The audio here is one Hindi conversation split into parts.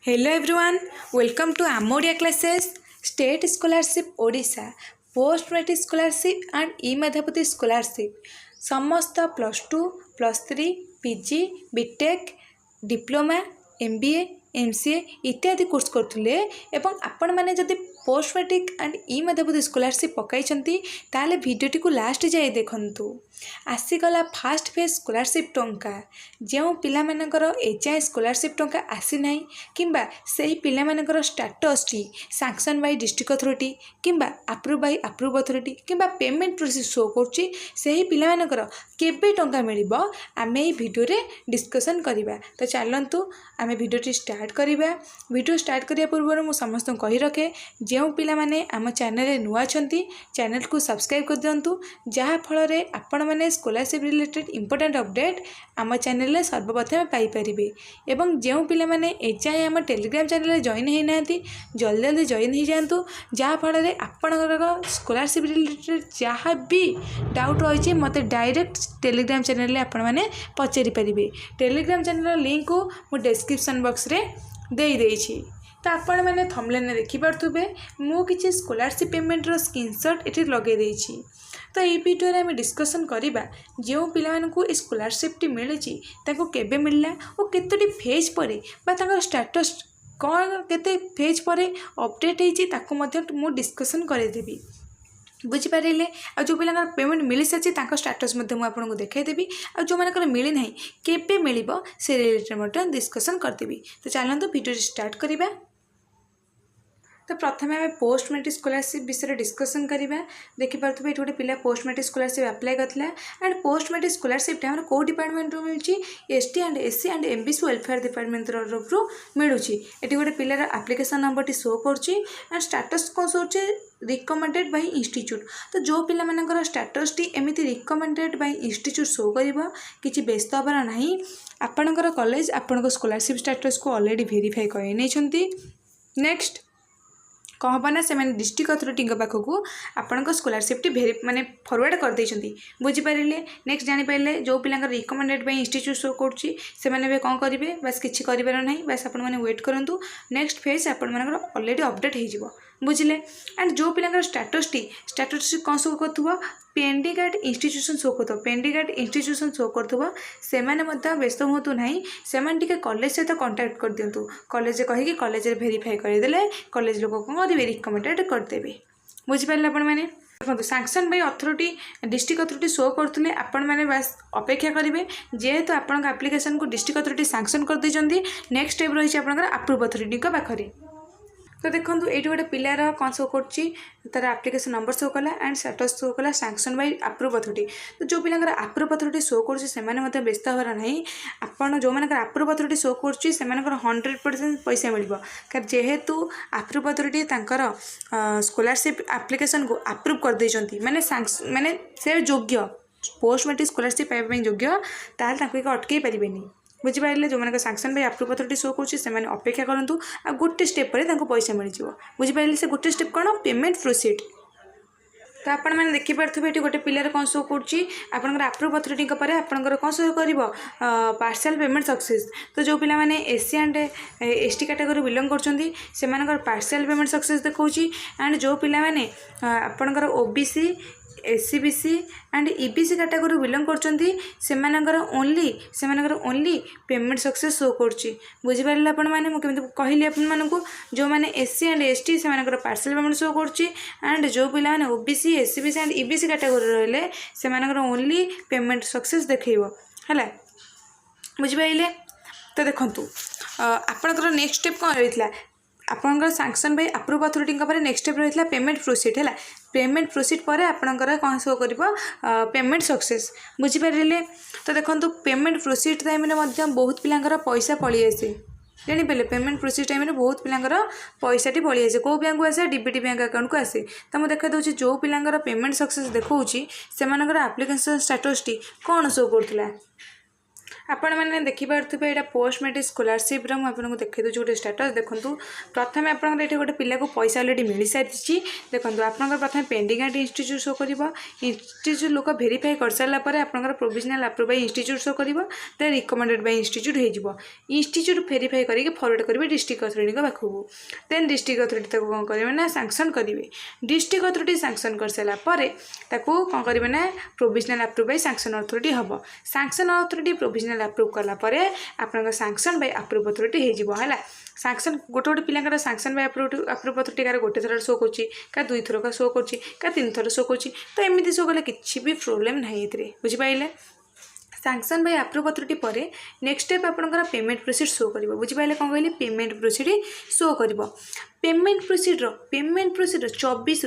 हेलो एवरीवन, वेलकम टू आम Odia classes. State scholarship Odisha, post matric scholarship and E मेधावती स्कॉलरशिप समस्त +2 +3 PG BTech diploma MBA MCA इत्यादि कोर्स करथुले एवं आपण माने जदि पोस्ट मैट्रिक एंड ई मेधावती स्कॉलरशिप पकाई ताले भिडियोटी को लास्ट जाए देखंतु। आसीगला फास्ट फेज स्कॉलरशिप टंका जो पिला मानकर एजाए स्कॉलरशिप टंका आसी नाही किंबा सेही पिला मानकर स्टेटस टी सैंक्शन बाय डिस्ट्रिक्ट अथॉरिटी किंबा अप्रूव बाय अप्रूव अथॉरिटी किंबा पेमेंट प्रोसेस शो करछि सेही पिला मानकर केबे टंका मिलिबो आमे ए वीडियो रे डिस्कशन करिबा। तो चलंतु आमे वीडियोटी स्टार्ट करिबा। वीडियो स्टार्ट करिया पूर्व मु समस्त कहि रखे जो पिला माने आम चैनल रे नुआ छंती चैनल को सब्सक्राइब कर दियंतु जहा फल रे आपण माने स्कॉलरशिप रिलेटेड इंपोर्टेंट अपडेट आम चैनल सर्वप्रथम पाइपर एवं जो पिला माने एजाए आम टेलीग्राम चैनल जॉइन होना जल्दी जल्दी जॉइन हो जातु जहाँफल आपण स्कॉलरशिप रिलेटेड जहाँ भी डाउट रही मत डायरेक्ट टेलीग्राम चैनल आपण मैंने पचारि पारे। टेलीग्राम चैनल लिंक को मु डिस्क्रिप्शन बॉक्स रे दे देइछि। तो आपण मैंने थंबनेल देखि पारथुबे मु किछि स्कॉलरशिप पेमेंट रो स्क्रीनशॉट एठी लगे देइछि। तो ये वीडियो रे हमें डिस्कशन करिबा जो पिला मानकु स्कॉलरशिप टी मिलिछि ताको केबे मिलला और केतोटी फेज परे बा ताको स्टेटस कौन केते फेज परे अपडेट होइछि ताको मध्य मु डिस्कशन करे देबी। बुझिपारे आ जो पिला पेमेंट मिल सारी स्टेटस आपको देखईदेवी आ जो मानकर मिली ना केबे मिलिबो से रिलेटेड डिस्कशन करदेवी। तो चलते वीडियो स्टार्ट करिबा। तो प्रथम आम पोस्ट मैट्रिक स्कॉलरशिप विषय डिस्कसन करवा। देखिपे ये गोटे पिला पोस्ट मैट्रिक स्कॉलरशिप अप्लाई करता एंड पोस्ट मैट्रिक स्कॉलरशिप आम कौ डिपार्टमेंट मिलूँ ST and SC and MBC welfare department तरफ मिलूँ। ये गोटे पिलार एप्लिकेशन नंबर शो कर एंड स्टेटस कौन शो रिकमेंडेड बाय इंस्टीट्यूट। तो जो पिला मानकर स्टेटस टी एमती रिकमेंडेड बाय इंस्टीट्यूट शो कर कि व्यस्त हबार ना आपणकर कॉलेज आपण स्कॉलरशिप स्टेटस को ऑलरेडी वेरीफाई कर। नेक्स्ट कौन हम ना से डिस्ट्रिक्ट अथॉरिटी पाखक आपण स्कॉलरशिप टी माने फॉरवर्ड कर देइछंती। बुझिपारे नेक्स्ट जानीपारे जो पिला रिकमेंडेड बाय इंस्टीट्यूट शो कर कौन करेंगे बस किसी कर ना बस आपण मैंने वेट करूँ। नेक्स्ट फेज आपण ऑलरेडी अपडेट हो बुझिले। एंड जो पिला स्टेटस टी कौन शो कर पेंडिंग एट इंस्टीट्यूशन शो कर पेंडिंग एट इंस्टीट्यूशन शो कर से व्यस्त हूँ ना से कॉलेज सहित कांटेक्ट कर दिंतु कॉलेज कहीकि कॉलेज वेरीफाई करदे कॉलेज लोक कौन करेंगे रिकमेंडेड करदेवे। बुझिपारे आपण मैंने देखो sanction by authority district authority show करते आपण मैंने बस अपेक्षा करेंगे जेहेतु आपण एप्लिकेशन को डिस्ट्रिक्ट अथॉरिटी सैंक्शन कर देइछंती। नेक्स्ट स्टेप रही है अप्रूव अथॉरिटी पाखरे। तो देखो ये गोटे पिलार कौन शो कर एप्लिकेशन नंबर शो कला एंड स्टेटस शो कला सैंक्शन बाय अप्रूव अथॉरिटी। तो जो पिला अप्रूव अथॉरिटी शो कर व्यस्त हबार ना आपड़ जो मैंने अप्रूव अथॉरिटी शो कर 100% पैसा मिल जेहेतु अप्रूव अथॉरिटी स्कॉलरशिप एप्लिकेशन को अप्रूव कर देइछंती माने माने से योग्य पोस्ट मैट्रिक स्कॉलरशिप पाइबा योग्य ताल अटकई पारे। बुझिपारे जो मैंने sanction by approve authority show कर अपेक्षा करूँ आ गोटे स्टेप पर पैसा मिल जाए। बुझिपारे से गोटे स्टेप कौन पेमेंट प्रोसीड। तो आपण मैंने देखिपे ये गोटे पिलार कौन शो कर अप्रूव अथॉरिटी पर आपंकर कौन शो कर पार्सल पेमेंट सक्सेस। तो जो पिला माने SC and ST category belong कर पार्सल पेमेंट सक्सेस देखा एंड जो पिला माने आपंकर OBC SCBC and EBC category belong कर ओनली पेमेंट सक्सेस शो कर। बुझिपारे आपण मैंने मुझे कहली आपको जो मैंने एससी एंड एसटी से पार्सल पेमेंट शो कर एंड जो पिला माने OBC SCBC and EBC category रहिले से ओनली पेमेंट सक्सेस देखो है। बुझिपारे तो देखंतु आपनकर नेक्स्ट स्टेप कौन रही आपंकर sanction by approve authority next step रही पेमेंट प्रोसीड है। पेमेंट प्रोसीड पर आपंकर कौन शो कर पेमेंट सक्सेस। बुझिपारे तो देखो पेमेंट प्रोसीड टाइम बहुत पिलांकर पैसा पलि आसे जानीपारे पेमेंट प्रोसीड टाइम बहुत पिलांकर पैसाटी पलि आसे कौ बैंक को आसे डीबीटी बैंक अकाउंट को आसे। तो मुझे देखा दूसरी जो पिलांकर पेमेंट सक्सेस देखा से एप्लिकेशन स्टेटस टी कौन शो करूला आपण मैंने देखिपे यहाँ पोस्ट मेट्रिक स्कॉलरशिप आपको देखी दूसरी गोटे स्टेटस देखूँ। प्रथम आप गोटे पिला को पैसा अलरेडी मिल सारी देखो आप प्रथम पेंडिंग एट इंस्टीट्यूट शो कर इंस्टीट्यूट लोक भेरीफाई कर सारापर आप provisional approve by institute show कर देन रिकमेंडेड बाय इंस्टीट्यूट हो इंस्टीट्यूट भेरीफाई करके फॉरवर्ड करेंगे डिस्ट्रिक्ट अथॉरिटी पाखक देन डिस्ट्रिक्ट अथॉरिटी कौन करेंगे ना सैंक्शन करेंगे डिस्ट्रिक्ट अथॉरिटी सैंक्शन कर सारापर कौन करेंगे ना provisional approve by sanction authority हम सैंक्शन अथॉरिटी प्रोविजनल अप्रूव कलापर आप सैंक्शन बाय अप्रूव अथॉरिटी है सैंक्शन गोटे गोटे पिला sanction by approve authority car गोटे थर शो कर दुई थर का शो कर तीन थर शो कर तो एमती शो कले किसी भी प्रोब्लेम ना बुझिपारे सैंक्शन बाय अप्रूव अथॉरिटी पर नेक्स्ट स्टेप आपंकर पेमेंट प्रोसीड शो कर बुझिपारे कौन कहली पेमेंट प्रोसीड शो कर पेमेंट प्रोसीड 24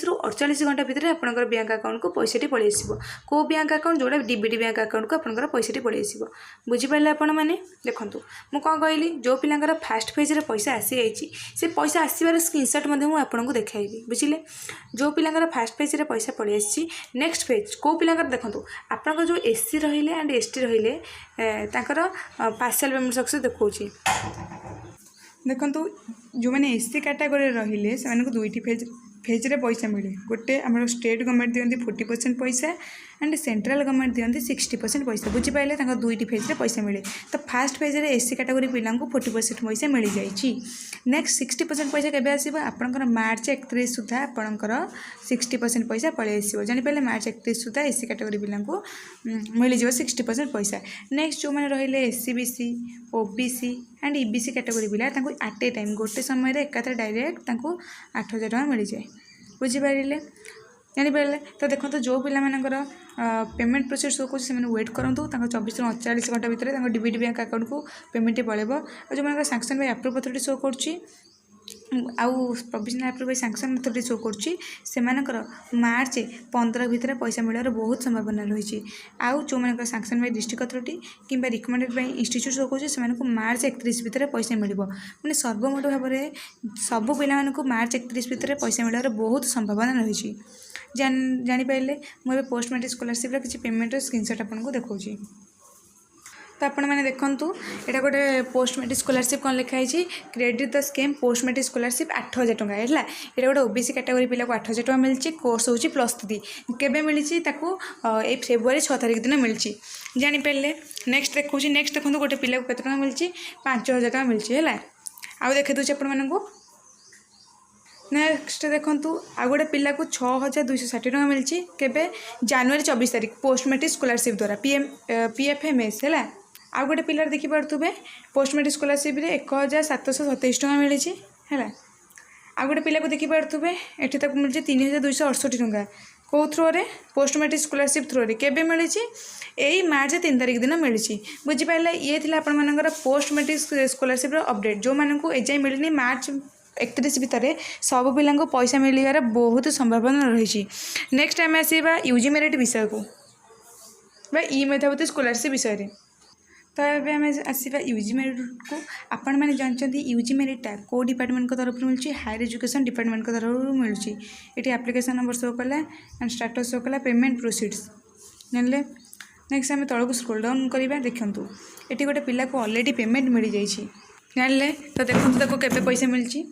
रु 48 घंटा भितर आपंकर बैंक अकाउंट को पैसाटी पलि आसो कौ बैंक अकाउंट जोड़ा डीबीटी बैंक अकाउंट को आपंकर पैसाटी पलि आसो बुझिपारे आपण मैंने देखूँ मुझे कौन कहली जो पिलांकर फास्ट फेज रे पैसा आसी जाइए से पैसा आसबार स्क्रीनशॉट आपको देखी बुझिले जो पिलांकर फास्ट फेज रे पैसा पलि आसी नेक्स्ट फेज कौ पिलांकर देखूँ आपंकर जो एससी रहिले एंड एसटी रहिले पार्शियल पेमेंट सक्सेस देखा देखो जो मैंने एससी कैटेगरी रहिले से दुईटी फेज रे पैसा मिले गोटे आम स्टेट गवर्नमेंट दिखती 40% पैसा एंड सेंट्रल गवर्नमेंट दिखती 60% पैसा बुझिपारे दुईटी फेज रे पैसा मिले तो फास्ट फेज रे एससी कैटेगरी पिला 40% पैसा मिल जाए नेक्स्ट 60% पैसा केबे आसीबो आपनकर मार्च 31 सुधा आपनकर 60% पैसा पलि आसीबो जानिपारे मार्च 31 सुधा एससी कैटेगरी पिला मिल जाए 60% पैसा नेक्स्ट जो मैंने रहिले SC BC OBC and EBC category पिला एट ए टाइम गोटे समय एकाथरे डायरेक्ट 8,000 टଙ୍କା मिल जाए बुझिपारे जानीपारे तो देखो तो जो पिला पेमेंट प्रोसेस शो कर वेट करूँ 24 ରୁ 48 घंटा भितर डीबीटी बैंक अकाउंट को पेमेंट पड़ेब जो मैं sanction by approve authority show कर provisional approve by sanction authority show कर मार्च 15 भितर पैसा मिलवार बहुत संभावना रही आउ जो मैं सैंक्शन बाय डिस्ट्रिक्ट अथॉरिटी कि रिकमेंडेड बाय इंस्टीट्यूट शो कर मार्च 31 भितर पैसा मिल मैंने सर्वमोट भाव में सबू पिला मार्च 31 भितर पैसा मिलवार बहुत संभावना रही जानीपारे मुझे पोस्ट मैट्रिक स्कॉलरशिप किसी पेमेंट स्क्रीनशॉट आपको देखा तो आपण मैंने देखूँ यहाँ गोटे पोस्ट मैट्रिक स्कॉलरशिप कौन लिखाई credit the scheme post matric scholarship 8,000 टଙ୍କା है ये गोटे ओबीसी कैटेगरी पिला को 8,000 टଙ୍କା मिली कोर्स हूँ +3 केबे मिली ये फेब्रुआरी 6 तारिख दिन मिली जानीपारे नेक्स्ट देखूँ नेक्स्ट देखो गोटे पिला को केते मिली 5,000 टଙ୍କା मिली है आउ देखे दूसरे आपण को नेक्स्ट देखूँ आ गोटे पिला को 6,260 टଙ୍କା मिली केबे जनवरी 24 तारिख पोस्ट मैट्रिक स्कॉलरशिप द्वारा PFMS है आ गोटे पिलार देखिपे पोस्ट मैट्रिक स्कॉलरशिप 1,727 टଙ୍କା मिली है आ गोटे पिला को देखिपे ये मिली 3,268 टଙ୍କା कौ थ्रो रे पोस्ट मैट्रिक स्कॉलरशिप थ्रो रे केबे मिली यही मार्च 3 तारिख दिन मिली बुझिपारे ये थी आपर पोस्ट मैट्रिक स्कॉलरशिप अपडेट जो मानक एजाए मिलनी मार्च 31 भितर सब पिला पैसा मिलवार बहुत संभावना रही नेक्स्ट आम आसवा यूजी मेरिट विषय को ई मेधावती स्कॉलरशिप विषय तो ये आम आसवा यूजी मेरिट को आपण मैंने जानते यूजी मेरिटा को डिपार्टमेंट तरफ मिली हायर एजुकेशन डिपार्टमेंट तरफ मिलूँ ये एप्लिकेशन नंबर शो कला एंड स्टेटस शो कला पेमेंट प्रोसीड्स जानले नेक्स्ट आम तौक स्क्रोल डाउन करवा देखूँ ये गोटे पिला को ऑलरेडी पेमेंट मिल जाइए जानले तो देखो केबे पैसा मिली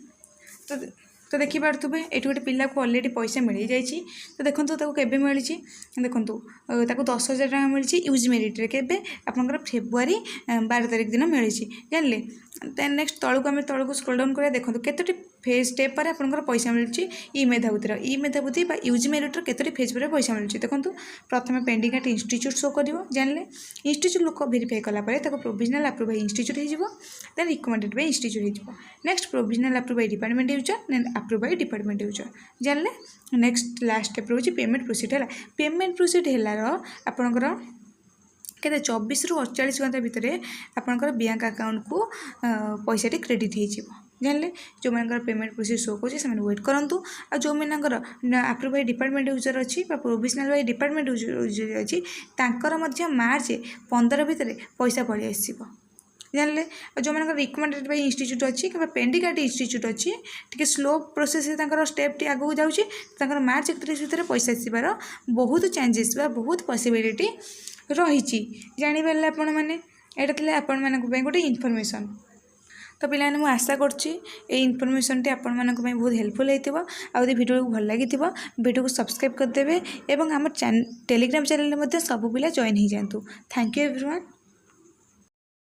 तो देखिपे ये गोटे पिला को ऑलरेडी पैसा मिल जाइए तो देखो केबे मिली देखो 10,000 टଙ୍କା मिली यूज मेरिट रे केबे आपनकर फेब्रुआरी 12 तारिख दिन मिली जानले देन नेक्स्ट तौक आम तौक स्क्रोल डाउन करा देखो केतोटी फेज स्टेप पर आपनकर पैसा मिली ई मेधावती यूज मेरिट केतोटी फेज पर पैसा मिली देखो प्रथम पेंडिंग एट इंस्टीट्यूट शो कर जानले इंस्टीट्यूट लोक भेरीफाई कलापर प्रोविजनल अप्रूव बाय इंस्टीट्यूट हो देन रिकमेंडेड बाय इंस्टीट्यूट हो next provisional approve by department user then approve by department user जानले नेक्स्ट लास्ट स्टेप रोचे पेमेंट प्रोसीड है पेमेंट प्रोसीड है आपणकर के 24 ରୁ 48 घंटा भितर आपणकर बैंक अकाउंट को पैसाटी क्रेडिट हो जानले जो मैं पेमेंट प्रोसीड शो कर वेट करूँ आ जो मैंने अप्रूव बाय डिपार्टमेंट यूजर अच्छी प्रोविजनल बाय डिपार्टमेंट यूजर अच्छी मार्च 15 भितर पैसा पलि आसो जानले जो मैंने रिकमेंडेड बाय इंस्टीट्यूट अच्छी कि पेंडिंग एट इंस्टीट्यूट अच्छी T slow process step T आगू जाऊँगी मार्च 31 भितर पैसा आसबार बहुत चांसेस बहुत पॉसिबिलिटी रही जानीपारे आपण मैंने एटा थे आपण मानक गोटे इनफॉरमेशन। तो पिलाने मु आशा करुच्ची ये इनफॉरमेशन आपण मानक बहुत हेल्पफुल होइतिबो। आ वीडियो को भल लगी वीडियो को सब्सक्राइब करदेवे और आम टेलीग्राम चैनल में सब पिला जॉइन हो जातु। Thank you everyone.